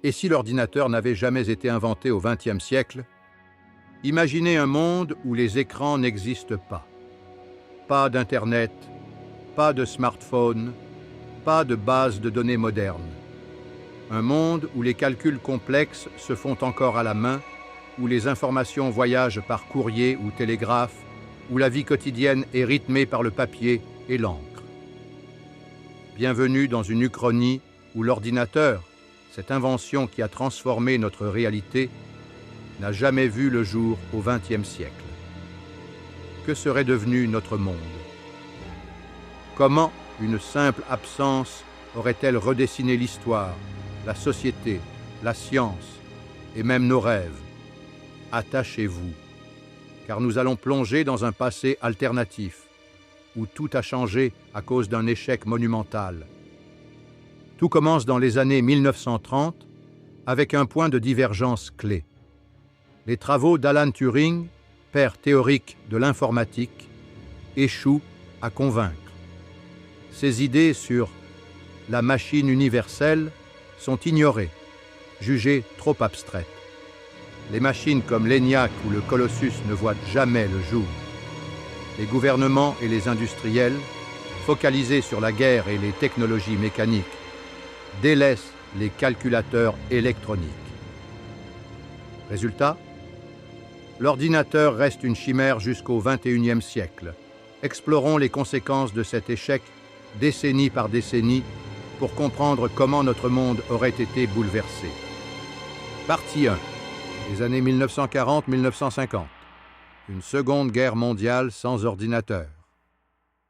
Et si l'ordinateur n'avait jamais été inventé au XXe siècle? Imaginez un monde où les écrans n'existent pas. Pas d'Internet, pas de smartphone, pas de base de données moderne. Un monde où les calculs complexes se font encore à la main, où les informations voyagent par courrier ou télégraphe, où la vie quotidienne est rythmée par le papier et l'encre. Bienvenue dans une uchronie où l'ordinateur, cette invention qui a transformé notre réalité, n'a jamais vu le jour au XXe siècle. Que serait devenu notre monde? Comment une simple absence aurait-elle redessiné l'histoire, la société, la science et même nos rêves? Attachez-vous, car nous allons plonger dans un passé alternatif, où tout a changé à cause d'un échec monumental. Tout commence dans les années 1930, avec un point de divergence clé. Les travaux d'Alan Turing, père théorique de l'informatique, échouent à convaincre. Ses idées sur la machine universelle sont ignorées, jugées trop abstraites. Les machines comme l'ENIAC ou le Colossus ne voient jamais le jour. Les gouvernements et les industriels, focalisés sur la guerre et les technologies mécaniques, délaissent les calculateurs électroniques. Résultat, l'ordinateur reste une chimère jusqu'au XXIe siècle. Explorons les conséquences de cet échec, décennie par décennie, pour comprendre comment notre monde aurait été bouleversé. Partie 1. Les années 1940-1950. Une seconde guerre mondiale sans ordinateur.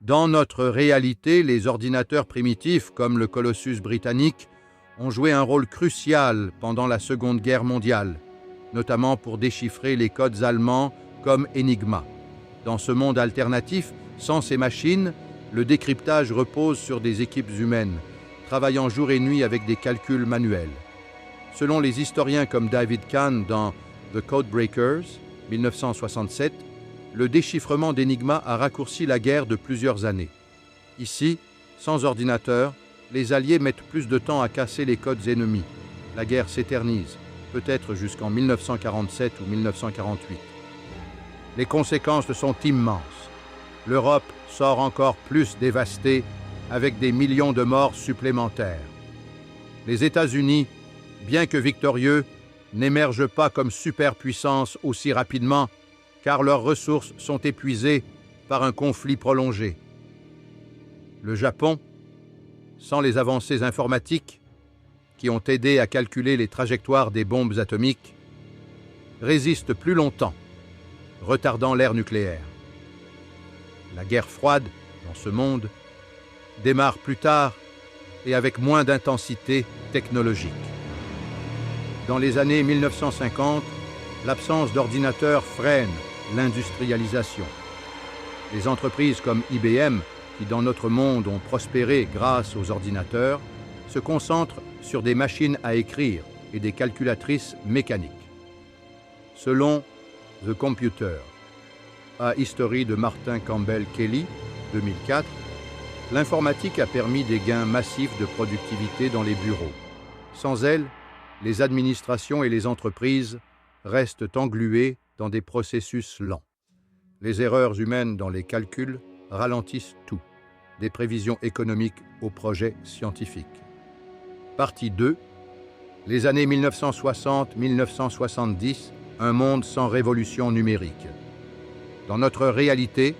Dans notre réalité, les ordinateurs primitifs, comme le Colossus britannique, ont joué un rôle crucial pendant la Seconde Guerre mondiale, notamment pour déchiffrer les codes allemands comme Enigma. Dans ce monde alternatif, sans ces machines, le décryptage repose sur des équipes humaines, travaillant jour et nuit avec des calculs manuels. Selon les historiens comme David Kahn dans The Codebreakers, 1967, le déchiffrement d'Enigma a raccourci la guerre de plusieurs années. Ici, sans ordinateur, les Alliés mettent plus de temps à casser les codes ennemis. La guerre s'éternise, peut-être jusqu'en 1947 ou 1948. Les conséquences sont immenses. L'Europe sort encore plus dévastée, avec des millions de morts supplémentaires. Les États-Unis, bien que victorieux, n'émergent pas comme superpuissance aussi rapidement, car leurs ressources sont épuisées par un conflit prolongé. Le Japon, sans les avancées informatiques qui ont aidé à calculer les trajectoires des bombes atomiques, résiste plus longtemps, retardant l'ère nucléaire. La guerre froide, dans ce monde, démarre plus tard et avec moins d'intensité technologique. Dans les années 1950, l'absence d'ordinateurs freine l'industrialisation. Les entreprises comme IBM, qui dans notre monde ont prospéré grâce aux ordinateurs, se concentrent sur des machines à écrire et des calculatrices mécaniques. Selon The Computer, A History de Martin Campbell Kelly, 2004, l'informatique a permis des gains massifs de productivité dans les bureaux. Sans elle, les administrations et les entreprises restent engluées dans des processus lents. Les erreurs humaines dans les calculs ralentissent tout, des prévisions économiques aux projets scientifiques. Partie 2. Les années 1960-1970, un monde sans révolution numérique. Dans notre réalité,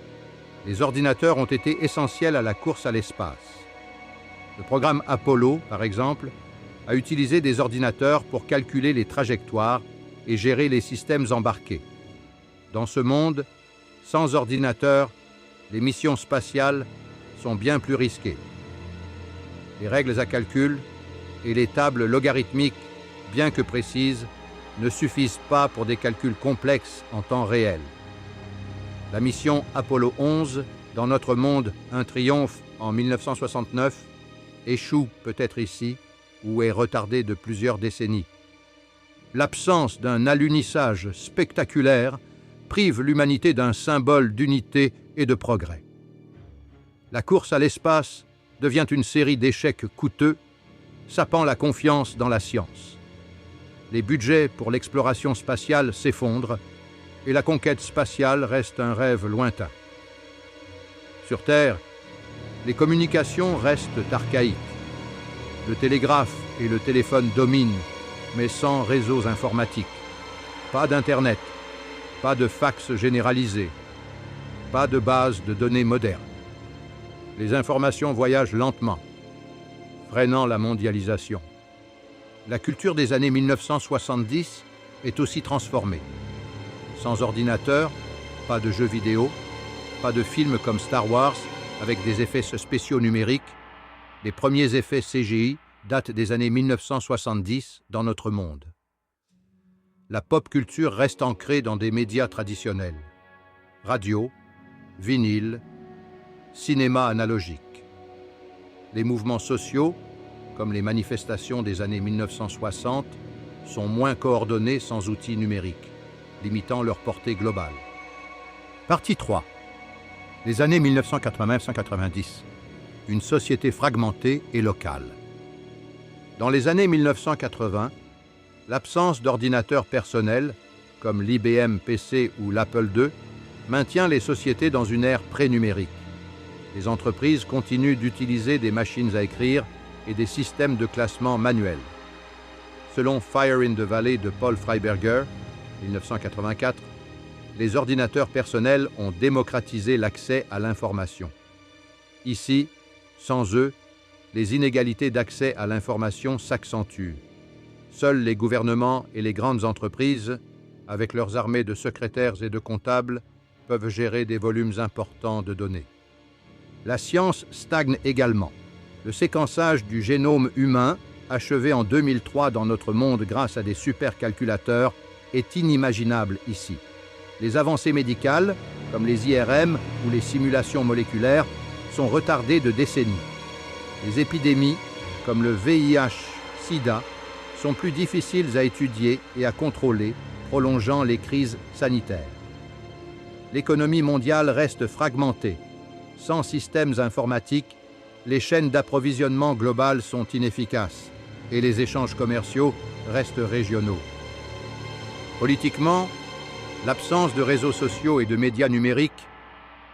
les ordinateurs ont été essentiels à la course à l'espace. Le programme Apollo, par exemple, a utilisé des ordinateurs pour calculer les trajectoires et gérer les systèmes embarqués. Dans ce monde, sans ordinateur, les missions spatiales sont bien plus risquées. Les règles à calcul et les tables logarithmiques, bien que précises, ne suffisent pas pour des calculs complexes en temps réel. La mission Apollo 11, dans notre monde, un triomphe en 1969, échoue peut-être ici, ou est retardée de plusieurs décennies. L'absence d'un alunissage spectaculaire prive l'humanité d'un symbole d'unité et de progrès. La course à l'espace devient une série d'échecs coûteux, sapant la confiance dans la science. les budgets pour l'exploration spatiale s'effondrent et la conquête spatiale reste un rêve lointain. Sur Terre, les communications restent archaïques. Le télégraphe et le téléphone dominent, mais sans réseaux informatiques. Pas d'Internet, pas de fax généralisé, pas de base de données moderne. Les informations voyagent lentement, freinant la mondialisation. La culture des années 1970 est aussi transformée. Sans ordinateur, pas de jeux vidéo, pas de films comme Star Wars avec des effets spéciaux numériques. Les premiers effets CGI datent des années 1970 dans notre monde. La pop culture reste ancrée dans des médias traditionnels. Radio, vinyle, cinéma analogique. Les mouvements sociaux, comme les manifestations des années 1960, sont moins coordonnés sans outils numériques, limitant leur portée globale. Partie 3. Les années 1980-1990. Une société fragmentée et locale. Dans les années 1980, l'absence d'ordinateurs personnels, comme l'IBM PC ou l'Apple II, maintient les sociétés dans une ère pré-numérique. Les entreprises continuent d'utiliser des machines à écrire et des systèmes de classement manuels. Selon Fire in the Valley de Paul Freiberger, 1984, les ordinateurs personnels ont démocratisé l'accès à l'information. Ici, sans eux, les inégalités d'accès à l'information s'accentuent. Seuls les gouvernements et les grandes entreprises, avec leurs armées de secrétaires et de comptables, peuvent gérer des volumes importants de données. La science stagne également. Le séquençage du génome humain, achevé en 2003 dans notre monde grâce à des supercalculateurs, est inimaginable ici. Les avancées médicales, comme les IRM ou les simulations moléculaires, sont retardées de décennies. Les épidémies, comme le VIH-Sida, sont plus difficiles à étudier et à contrôler, prolongeant les crises sanitaires. L'économie mondiale reste fragmentée. Sans systèmes informatiques, les chaînes d'approvisionnement globales sont inefficaces et les échanges commerciaux restent régionaux. Politiquement, l'absence de réseaux sociaux et de médias numériques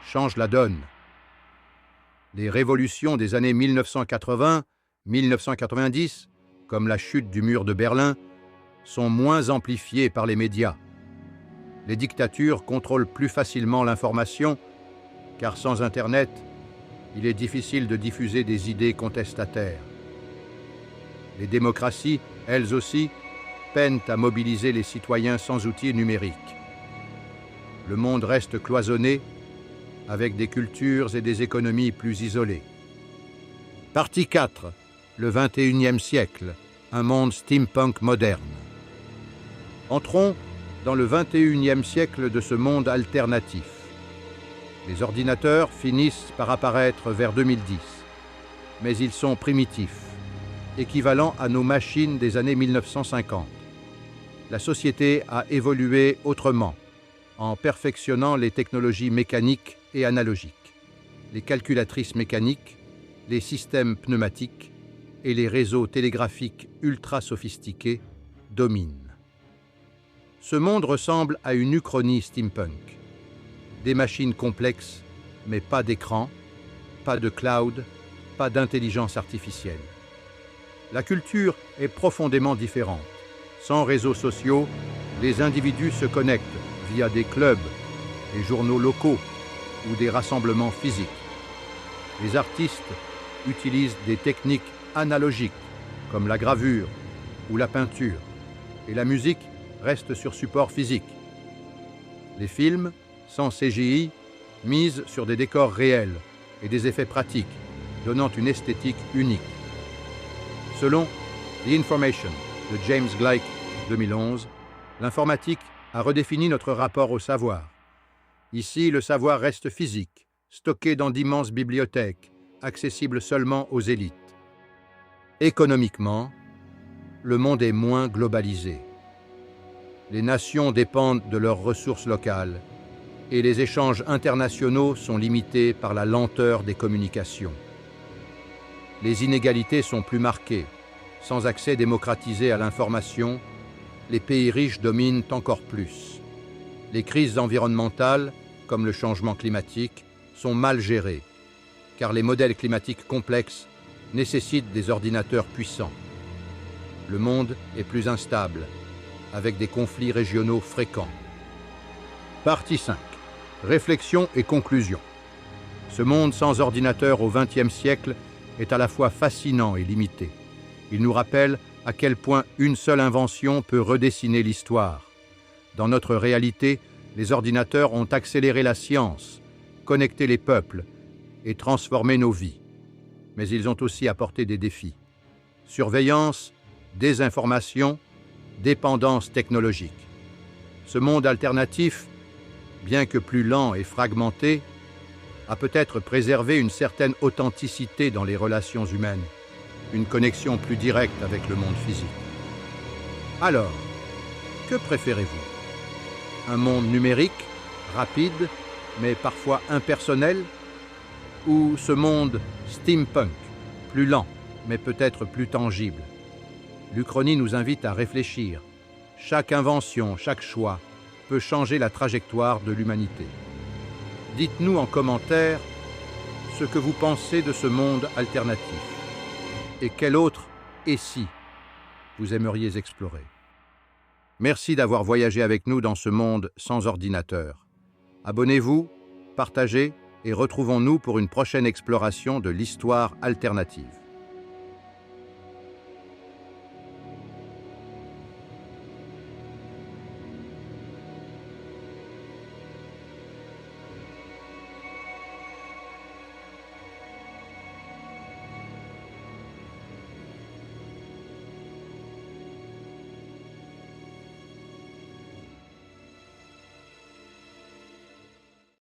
change la donne. Les révolutions des années 1980-1990, comme la chute du mur de Berlin, sont moins amplifiées par les médias. Les dictatures contrôlent plus facilement l'information, car sans Internet, il est difficile de diffuser des idées contestataires. Les démocraties, elles aussi, peinent à mobiliser les citoyens sans outils numériques. Le monde reste cloisonné, avec des cultures et des économies plus isolées. Partie 4. Le XXIe siècle, un monde steampunk moderne. Entrons dans le XXIe siècle de ce monde alternatif. Les ordinateurs finissent par apparaître vers 2010, mais ils sont primitifs, équivalents à nos machines des années 1950. La société a évolué autrement, en perfectionnant les technologies mécaniques et analogiques, les calculatrices mécaniques, les systèmes pneumatiques et les réseaux télégraphiques ultra sophistiqués dominent. Ce monde ressemble à une uchronie steampunk. Des machines complexes, mais pas d'écran, pas de cloud, pas d'intelligence artificielle. La culture est profondément différente. Sans réseaux sociaux, les individus se connectent via des clubs, des journaux locaux ou des rassemblements physiques. Les artistes utilisent des techniques analogiques comme la gravure ou la peinture, et la musique reste sur support physique. Les films, sans CGI, misent sur des décors réels et des effets pratiques, donnant une esthétique unique. Selon The Information de James Gleick, 2011, l'informatique a redéfini notre rapport au savoir. Ici, le savoir reste physique, stocké dans d'immenses bibliothèques, accessible seulement aux élites. Économiquement, le monde est moins globalisé. Les nations dépendent de leurs ressources locales et les échanges internationaux sont limités par la lenteur des communications. Les inégalités sont plus marquées. Sans accès démocratisé à l'information, les pays riches dominent encore plus. Les crises environnementales, comme le changement climatique, sont mal gérées, car les modèles climatiques complexes nécessitent des ordinateurs puissants. Le monde est plus instable, avec des conflits régionaux fréquents. Partie 5. Réflexion et conclusion. Ce monde sans ordinateur au XXe siècle est à la fois fascinant et limité. Il nous rappelle à quel point une seule invention peut redessiner l'histoire. Dans notre réalité, les ordinateurs ont accéléré la science, connecté les peuples et transformé nos vies. Mais ils ont aussi apporté des défis. Surveillance, désinformation, dépendance technologique. Ce monde alternatif, bien que plus lent et fragmenté, a peut-être préservé une certaine authenticité dans les relations humaines, une connexion plus directe avec le monde physique. Alors, que préférez-vous? Un monde numérique, rapide, mais parfois impersonnel? Ou ce monde steampunk, plus lent, mais peut-être plus tangible? L'Uchronie nous invite à réfléchir. Chaque invention, chaque choix peut changer la trajectoire de l'humanité. Dites-nous en commentaire ce que vous pensez de ce monde alternatif et quel autre « et si » vous aimeriez explorer. Merci d'avoir voyagé avec nous dans ce monde sans ordinateur. Abonnez-vous, partagez et retrouvons-nous pour une prochaine exploration de l'histoire alternative.